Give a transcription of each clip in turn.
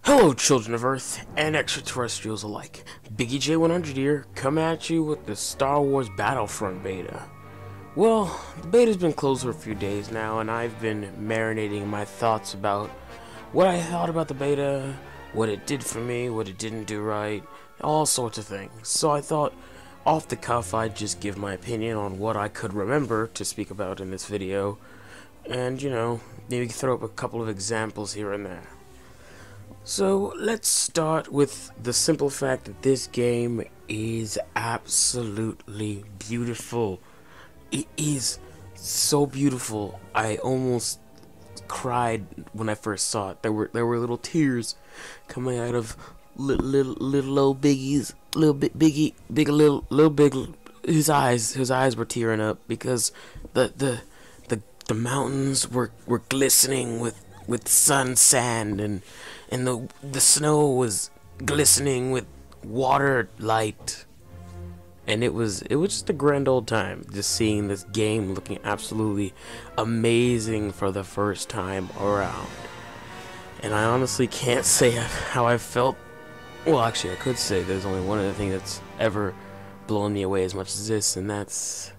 Hello, children of Earth and extraterrestrials alike. Biggie J100 here, come at you with the Star Wars Battlefront beta. Well, the beta's been closed for a few days now, and I've been marinating my thoughts about what I thought about the beta, what it did for me, what it didn't do right, all sorts of things. So I thought, off the cuff, I'd just give my opinion on what I could remember to speak about in this video, and, you know, maybe throw up a couple of examples here and there. So let's start with the simple fact that this game is absolutely beautiful. It is so beautiful. I almost cried when I first saw it. There were little tears coming out of little old Biggie's his eyes were tearing up because the mountains were glistening with sun, sand, and the snow was glistening with water light, and it was just a grand old time just seeing this game looking absolutely amazing for the first time around. And I honestly can't say how I felt. Well, actually, I could say there's only one other thing that's ever blown me away as much as this, and that's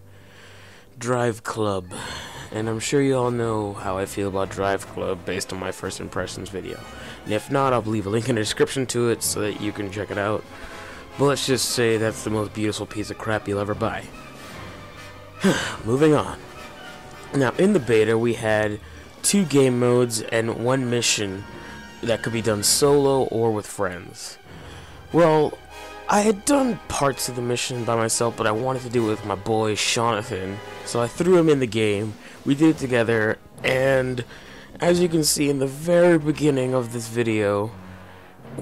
Drive Club. And I'm sure you all know how I feel about Drive Club based on my first impressions video. And if not, I'll leave a link in the description to it so that you can check it out. But let's just say that's the most beautiful piece of crap you'll ever buy. Moving on. Now, in the beta, we had 2 game modes and 1 mission that could be done solo or with friends. Well, I had done parts of the mission by myself, but I wanted to do it with my boy, Jonathan. So I threw him in the game, we did it together, and as you can see in the very beginning of this video,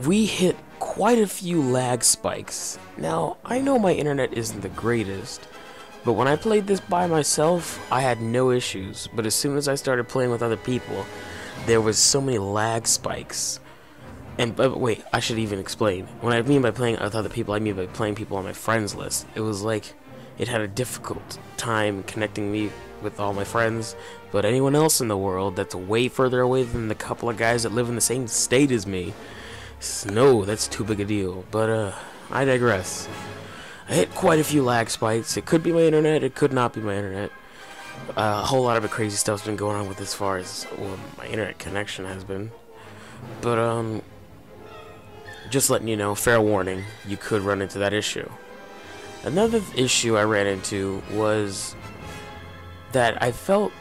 we hit quite a few lag spikes. Now, I know my internet isn't the greatest, but when I played this by myself, I had no issues. But as soon as I started playing with other people, there was so many lag spikes. And wait, I should even explain. When I mean by playing with other people, I mean by playing people on my friends list. It was like it had a difficult time connecting me with all my friends, but anyone else in the world that's way further away than the couple of guys that live in the same state as me, no, that's too big a deal. But I digress. I hit quite a few lag spikes. It could be my internet, it could not be my internet. A whole lot of crazy stuff's been going on with as far as my internet connection has been. But just letting you know, fair warning, you could run into that issue. Another issue I ran into was that I felt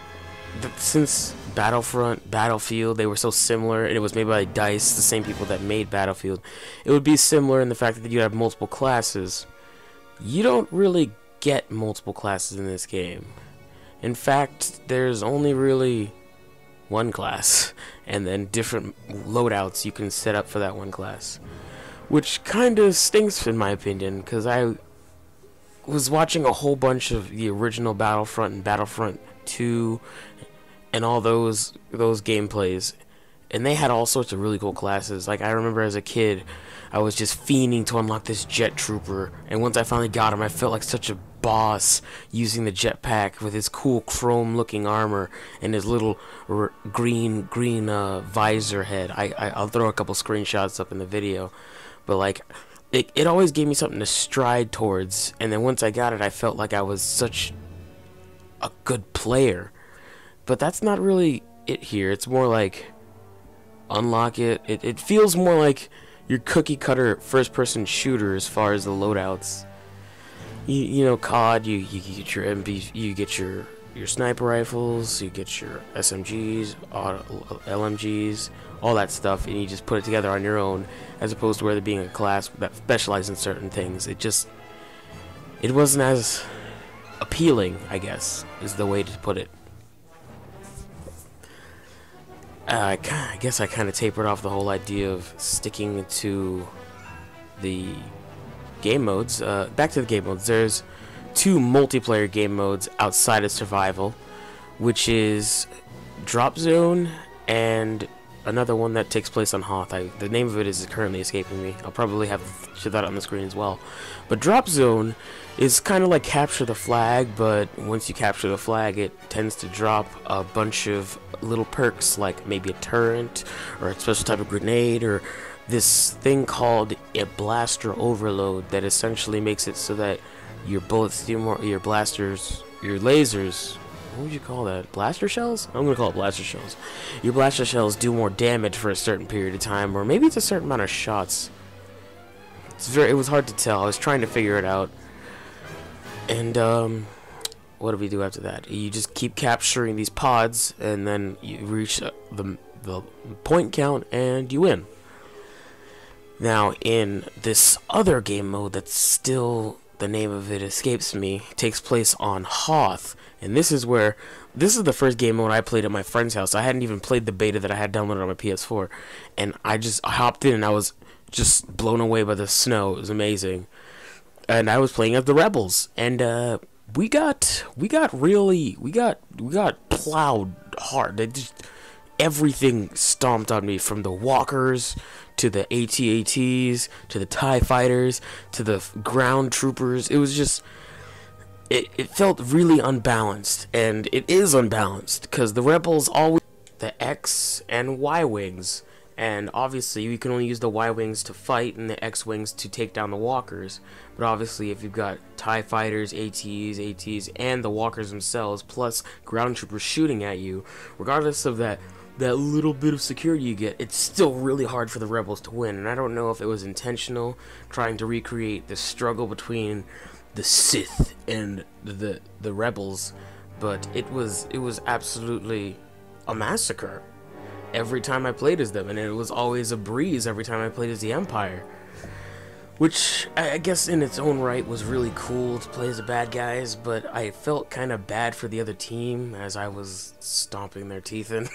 that since Battlefront, Battlefield, they were so similar, and it was made by DICE, the same people that made Battlefield, it would be similar in the fact that you have multiple classes. You don't really get multiple classes in this game. In fact, there's only really one class, and then different loadouts you can set up for that one class, which kind of stinks in my opinion, because I was watching a whole bunch of the original Battlefront and Battlefront 2 and all those gameplays, and they had all sorts of really cool classes. Like, I remember as a kid, I was just fiending to unlock this jet trooper, and once I finally got him, I felt like such a boss using the jetpack with his cool chrome looking armor and his little green visor head. I'll throw a couple screenshots up in the video, but like it always gave me something to stride towards, and then once I got it, I felt like I was such a good player. But that's not really it here. It's more like unlock it. It feels more like your cookie cutter first person shooter as far as the loadouts. You know, COD, you get your you get your sniper rifles, you get your SMGs, LMGs, all that stuff, and you just put it together on your own, as opposed to where there being a class that specializes in certain things. It wasn't as appealing, I guess, is the way to put it. I guess I kind of tapered off the whole idea of sticking to the game modes. Back to the game modes. There's 2 multiplayer game modes outside of survival, which is Drop Zone and another one that takes place on Hoth. The name of it is currently escaping me. I'll probably have to show that on the screen as well. But Drop Zone is kind of like Capture the Flag, but once you capture the flag, it tends to drop a bunch of little perks, like maybe a turret or a special type of grenade, or this thing called a blaster overload that essentially makes it so that your bullets do more, your blasters, your lasers, what would you call that? Blaster shells? I'm gonna call it blaster shells. Your blaster shells do more damage for a certain period of time, or maybe it's a certain amount of shots. It was hard to tell. I was trying to figure it out. And what do we do after that? You just keep capturing these pods, and then you reach the point count, and you win. Now, in this other game mode that's still, the name of it escapes me, takes place on Hoth. And this is the first game mode I played at my friend's house. I hadn't even played the beta that I had downloaded on my PS4. And I just hopped in and I was just blown away by the snow. It was amazing. And I was playing as the rebels. And we got plowed hard. They just, everything stomped on me, from the walkers to the AT-ATs to the TIE fighters to the ground troopers. It was just, it felt really unbalanced, and it is unbalanced because the rebels always the X and Y wings, and obviously you can only use the Y wings to fight and the X wings to take down the walkers. But obviously if you've got TIE fighters, ATs, and the walkers themselves, plus ground troopers shooting at you, regardless of that little bit of security you get, it's still really hard for the rebels to win. And I don't know if it was intentional, trying to recreate the struggle between the Sith and the rebels, but it was absolutely a massacre every time I played as them, and it was always a breeze every time I played as the Empire, which I guess in its own right was really cool to play as the bad guys. But I felt kind of bad for the other team as I was stomping their teeth in.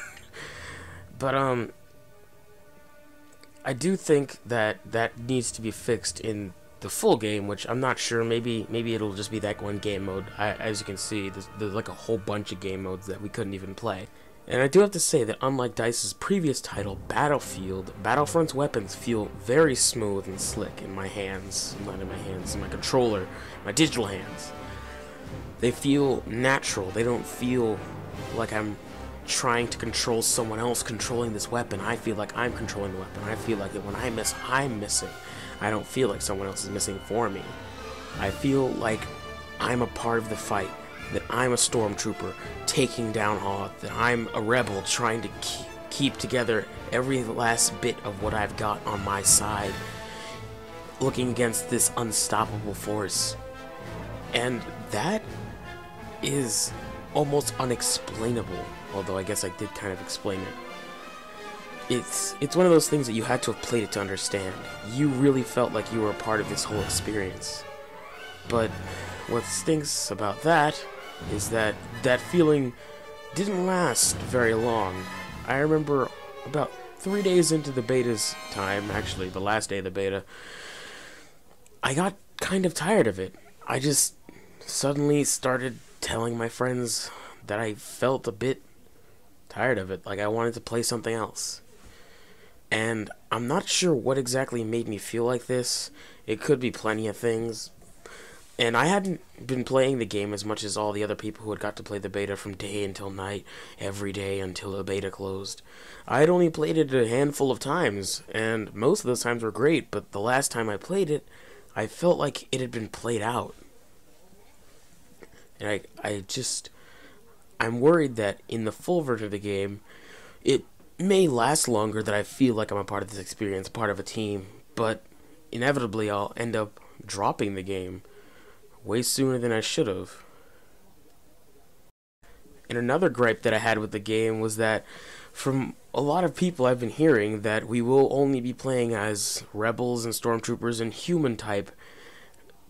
But I do think that needs to be fixed in the full game, which I'm not sure. Maybe it'll just be that one game mode. As you can see, there's like a whole bunch of game modes that we couldn't even play. And I do have to say that unlike DICE's previous title, Battlefield, Battlefront's weapons feel very smooth and slick in my hands. Not in my hands, in my controller, my digital hands. They feel natural. They don't feel like I'm trying to control someone else controlling this weapon. I feel like I'm controlling the weapon. I feel like that when I miss, I'm missing. I don't feel like someone else is missing for me. I feel like I'm a part of the fight, that I'm a stormtrooper taking down Hoth, that I'm a rebel trying to keep together every last bit of what I've got on my side, looking against this unstoppable force. And that is almost unexplainable, although I guess I did kind of explain it. It's one of those things that you had to have played it to understand. You really felt like you were a part of this whole experience. But what stinks about that is that that feeling didn't last very long. I remember about 3 days into the beta's time, actually the last day of the beta, I got kind of tired of it. I just suddenly started telling my friends that I felt a bit tired of it, like I wanted to play something else. And I'm not sure what exactly made me feel like this. It could be plenty of things. And I hadn't been playing the game as much as all the other people who had got to play the beta from day until night, every day until the beta closed. I had only played it a handful of times, and most of those times were great, but the last time I played it, I felt like it had been played out. And I'm worried that in the full version of the game, it may last longer, that I feel like I'm a part of this experience, part of a team, but inevitably I'll end up dropping the game way sooner than I should have. And another gripe that I had with the game was that from a lot of people I've been hearing that we will only be playing as rebels and stormtroopers and human type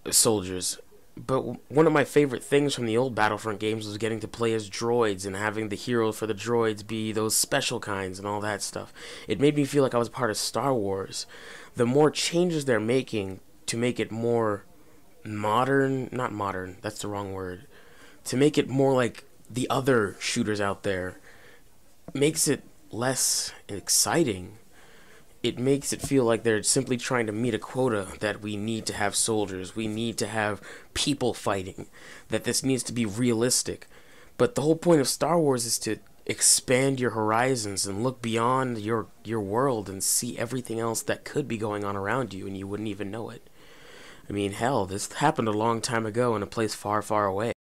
soldiers. But one of my favorite things from the old Battlefront games was getting to play as droids and having the heroes for the droids be those special kinds and all that stuff. It made me feel like I was part of Star Wars. The more changes they're making to make it more modern, not modern, that's the wrong word, to make it more like the other shooters out there, makes it less exciting. It makes it feel like they're simply trying to meet a quota, that we need to have soldiers, we need to have people fighting, that this needs to be realistic. But the whole point of Star Wars is to expand your horizons and look beyond your world and see everything else that could be going on around you and you wouldn't even know it. I mean, hell, this happened a long time ago in a place far, far away.